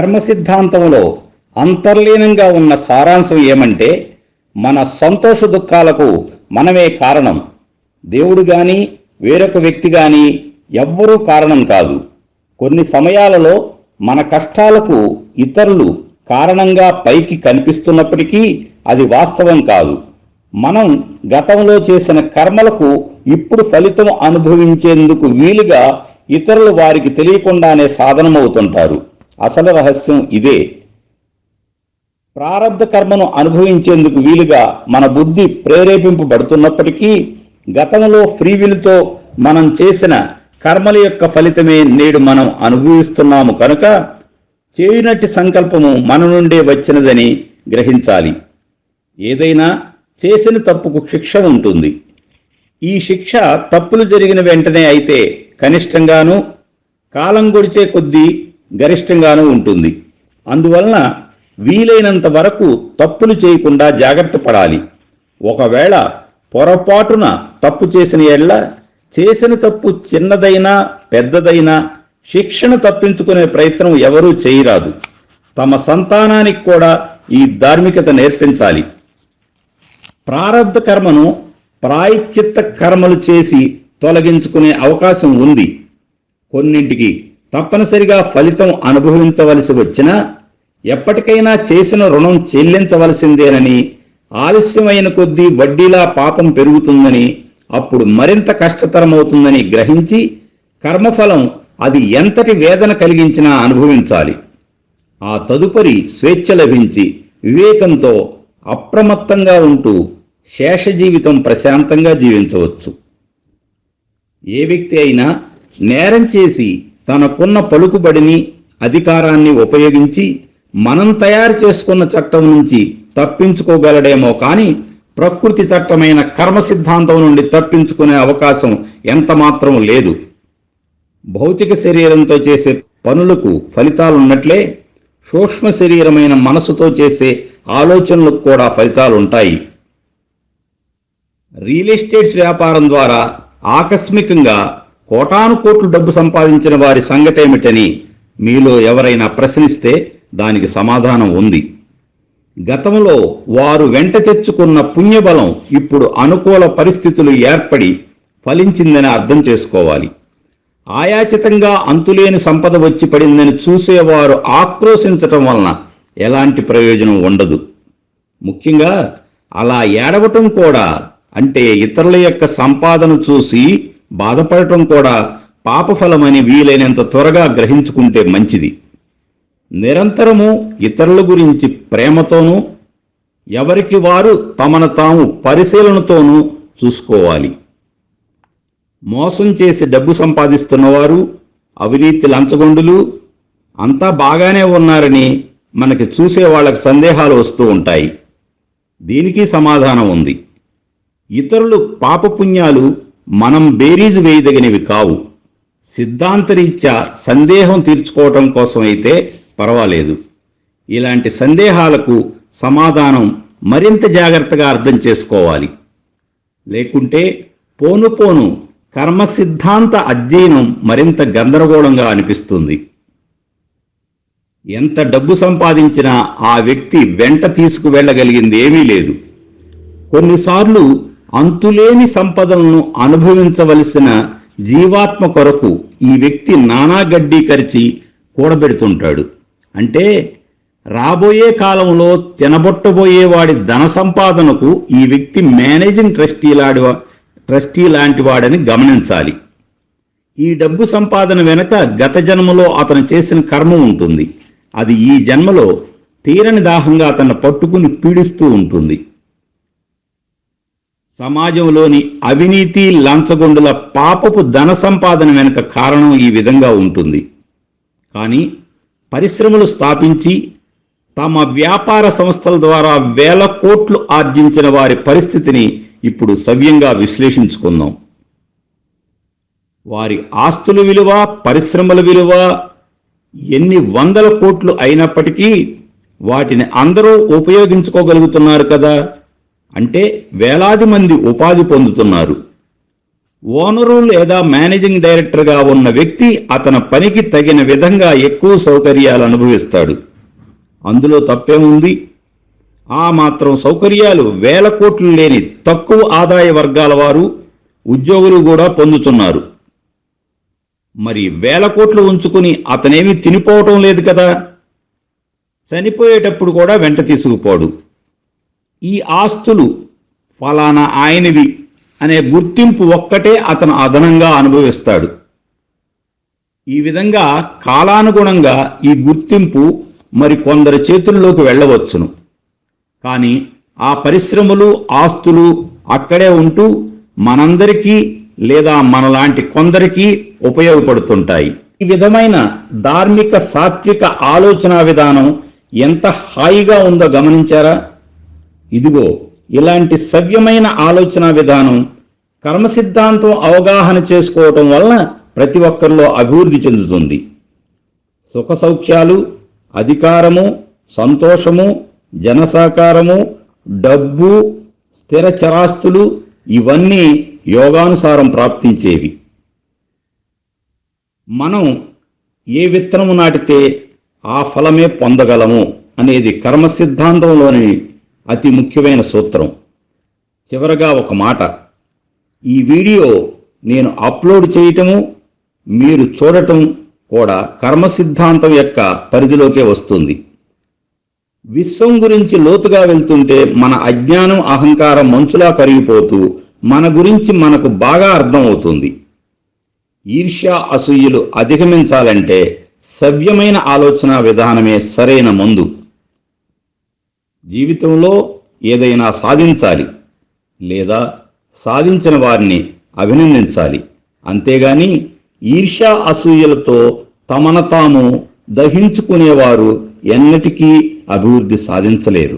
కర్మ సిద్ధాంతంలో అంతర్లీనంగా ఉన్న సారాంశం ఏమంటే, మన సంతోష దుఃఖాలకు మనమే కారణం. దేవుడు గాని వేరొక వ్యక్తి గాని ఎవ్వరూ కారణం కాదు. కొన్ని సమయాలలో మన కష్టాలకు ఇతరులు కారణంగా పైకి కనిపిస్తున్నప్పటికీ అది వాస్తవం కాదు. మనం గతంలో చేసిన కర్మలకు ఇప్పుడు ఫలితం అనుభవించేందుకు వీలుగా ఇతరులు వారికి తెలియకుండానే సాధనమవుతుంటారు. అసలు రహస్యం ఇదే. ప్రారబ్ధ కర్మను అనుభవించేందుకు వీలుగా మన బుద్ధి ప్రేరేపింపబడుతున్నప్పటికీ గతంలో ఫ్రీవిల్తో మనం చేసిన కర్మల యొక్క ఫలితమే నేడు మనం అనుభవిస్తున్నాము కనుక చేయనట్టి సంకల్పము మన నుండే వచ్చినదని గ్రహించాలి. ఏదైనా చేసిన తప్పుకు శిక్ష ఉంటుంది. ఈ శిక్ష తప్పులు జరిగిన వెంటనే అయితే కనిష్టంగానూ, కాలం గడిచే కొద్దీ గరిష్టంగానూ ఉంటుంది. అందువలన వీలైనంత వరకు తప్పులు చేయకుండా జాగ్రత్త పడాలి. ఒకవేళ పొరపాటున తప్పు చేసిన ఎడల చేసిన తప్పు చిన్నదైనా పెద్దదైనా శిక్షను తప్పించుకునే ప్రయత్నం ఎవరూ చేయరాదు. తమ సంతానానికి కూడా ఈ ధార్మికత నేర్పించాలి. ప్రారబ్ధ కర్మను ప్రాయశ్చిత్త కర్మలు చేసి తొలగించుకునే అవకాశం ఉంది. కొన్నింటికి తప్పనిసరిగా ఫలితం అనుభవించవలసి వచ్చినా ఎప్పటికైనా చేసిన రుణం చెల్లించవలసిందేనని, ఆలస్యమైన కొద్దీ వడ్డీలా పాపం పెరుగుతుందని, అప్పుడు మరింత కష్టతరమవుతుందని గ్రహించి కర్మఫలం అది ఎంతటి వేదన కలిగించినా అనుభవించాలి. ఆ తదుపరి స్వేచ్ఛ లభించి వివేకంతో అప్రమత్తంగా ఉంటూ శేష జీవితం ప్రశాంతంగా జీవించవచ్చు. ఏ వ్యక్తి అయినా నేరం చేసి తనకున్న పలుకుబడిని, అధికారాన్ని ఉపయోగించి మనం తయారు చేసుకున్న చట్టం నుంచి తప్పించుకోగలడేమో కానీ ప్రకృతి చట్టమైన కర్మ సిద్ధాంతం నుండి తప్పించుకునే అవకాశం ఎంతమాత్రం లేదు. భౌతిక శరీరంతో చేసే పనులకు ఫలితాలున్నట్లే సూక్ష్మ శరీరమైన మనసుతో చేసే ఆలోచనలకు కూడా ఫలితాలుంటాయి. రియల్ ఎస్టేట్స్ వ్యాపారం ద్వారా ఆకస్మికంగా కోటాను కోట్లు డబ్బు సంపాదించిన వారి సంగతేమిటని మీలో ఎవరైనా ప్రశ్నిస్తే దానికి సమాధానం ఉంది. గతంలో వారు వెంట తెచ్చుకున్న పుణ్యబలం ఇప్పుడు అనుకూల పరిస్థితులు ఏర్పడి ఫలించిందని అర్థం చేసుకోవాలి. ఆయాచితంగా అంతులేని సంపద వచ్చి పడిందని చూసేవారు ఆక్రోశించటం వలన ఎలాంటి ప్రయోజనం ఉండదు. ముఖ్యంగా అలా ఏడవటం కూడా, అంటే ఇతరుల యొక్క సంపాదన చూసి బాధపడటం కూడా పాపఫలమని వీలైనంత త్వరగా గ్రహించుకుంటే మంచిది. నిరంతరము ఇతరుల గురించి ప్రేమతోనూ, ఎవరికి వారు తమను తాము పరిశీలనతోనూ చూసుకోవాలి. మోసం చేసి డబ్బు సంపాదిస్తున్నవారు, అవినీతి లంచగొండులు అంతా బాగానే ఉన్నారని మనకి చూసే వాళ్ళకి సందేహాలు వస్తూ ఉంటాయి. దీనికి సమాధానం ఉంది. ఇతరులు పాపపుణ్యాలు మనం బేరీజు వేయదగినవి కావు. సిద్ధాంతరీత్యా సందేహం తీర్చుకోవటం కోసం అయితే పర్వాలేదు. ఇలాంటి సందేహాలకు సమాధానం మరింత జాగ్రత్తగా అర్థం చేసుకోవాలి. లేకుంటే పోను పోను కర్మ సిద్ధాంత అధ్యయనం మరింత గందరగోళంగా అనిపిస్తుంది. ఎంత డబ్బు సంపాదించినా ఆ వ్యక్తి వెంట తీసుకువెళ్ళగలిగింది ఏమీ లేదు. కొన్నిసార్లు అంతులేని సంపదలను అనుభవించవలసిన జీవాత్మ కొరకు ఈ వ్యక్తి నానా గడ్డీ కరిచి కూడబెడుతుంటాడు. అంటే రాబోయే కాలంలో తినబొట్టబోయే వాడి ధన సంపాదనకు ఈ వ్యక్తి మేనేజింగ్ ట్రస్టీ లాంటి వాడని గమనించాలి. ఈ డబ్బు సంపాదన వెనుక గత జన్మలో అతను చేసిన కర్మ ఉంటుంది. అది ఈ జన్మలో తీరని దాహంగా అతన్ని పట్టుకుని పీడిస్తూ ఉంటుంది. సమాజంలోని అవినీతి లంచగొండుల పాపపు ధన సంపాదన వెనుక కారణం ఈ విధంగా ఉంటుంది. కానీ పరిశ్రమలు స్థాపించి తమ వ్యాపార సంస్థల ద్వారా వేల కోట్లు ఆర్జించిన వారి పరిస్థితిని ఇప్పుడు సవ్యంగా విశ్లేషించుకుందాం. వారి ఆస్తుల విలువ, పరిశ్రమల విలువ ఎన్ని వందల కోట్లు అయినప్పటికీ వాటిని అందరూ ఉపయోగించుకోగలుగుతున్నారు కదా. అంటే వేలాది మంది ఉపాధి పొందుతున్నారు. ఓనరు లేదా మేనేజింగ్ డైరెక్టర్గా ఉన్న వ్యక్తి అతని పనికి తగిన విధంగా ఎక్కువ సౌకర్యాలు అనుభవిస్తాడు. అందులో తప్పేముంది? ఆ మాత్రం సౌకర్యాలు వేల కోట్లు లేని తక్కువ ఆదాయ వర్గాల వారు, ఉద్యోగులు కూడా పొందుతున్నారు. మరి వేల కోట్లు ఉంచుకుని అతనేమీ తినిపోవటం లేదు కదా. చనిపోయేటప్పుడు కూడా వెంట తీసుకుపోడు. ఈ ఆస్తులు ఫలానా ఆయనవి అనే గుర్తింపు ఒక్కటే అతను అదనంగా అనుభవిస్తాడు. ఈ విధంగా కాలానుగుణంగా ఈ గుర్తింపు మరి కొందరి చేతుల్లోకి వెళ్ళవచ్చును. కానీ ఆ పరిశ్రమలు, ఆస్తులు అక్కడే ఉంటూ మనందరికీ లేదా మనలాంటి కొందరికి ఉపయోగపడుతుంటాయి. ఈ విధమైన ధార్మిక సాత్విక ఆలోచన విధానం ఎంత హాయిగా ఉందో గమనించారా? ఇదిగో ఇలాంటి సవ్యమైన ఆలోచన విధానం కర్మ సిద్ధాంతం అవగాహన చేసుకోవటం వలన ప్రతి ఒక్కరిలో అభివృద్ధి చెందుతుంది. సుఖ సౌఖ్యాలు, అధికారము, సంతోషము, జనసహకారము, డబ్బు, స్థిర చరాస్తులు ఇవన్నీ యోగానుసారం ప్రాప్తించేవి. మనం ఏ విత్తనము నాటితే ఆ ఫలమే పొందగలము అనేది కర్మ సిద్ధాంతంలోని అతి ముఖ్యమైన సూత్రం. చివరగా ఒక మాట, ఈ వీడియో నేను అప్లోడ్ చేయటము, మీరు చూడటం కూడా కర్మ సిద్ధాంతం యొక్క పరిధిలోకే వస్తుంది. విశ్వం గురించి లోతుగా వెళ్తుంటే మన అజ్ఞానం, అహంకారం మంచులా కరిగిపోతూ మన గురించి మనకు బాగా అర్థమవుతుంది. ఈర్ష్య, అసూయలు అధిగమించాలంటే సవ్యమైన ఆలోచన విధానమే సరైన మందు. జీవితంలో ఏదైనా సాధించాలి లేదా సాధించిన వారిని అభినందించాలి. అంతేగాని ఈర్ష్య, అసూయలతో తమను తాము దహించుకునేవారు ఎన్నటికీ అభివృద్ధి సాధించలేరు.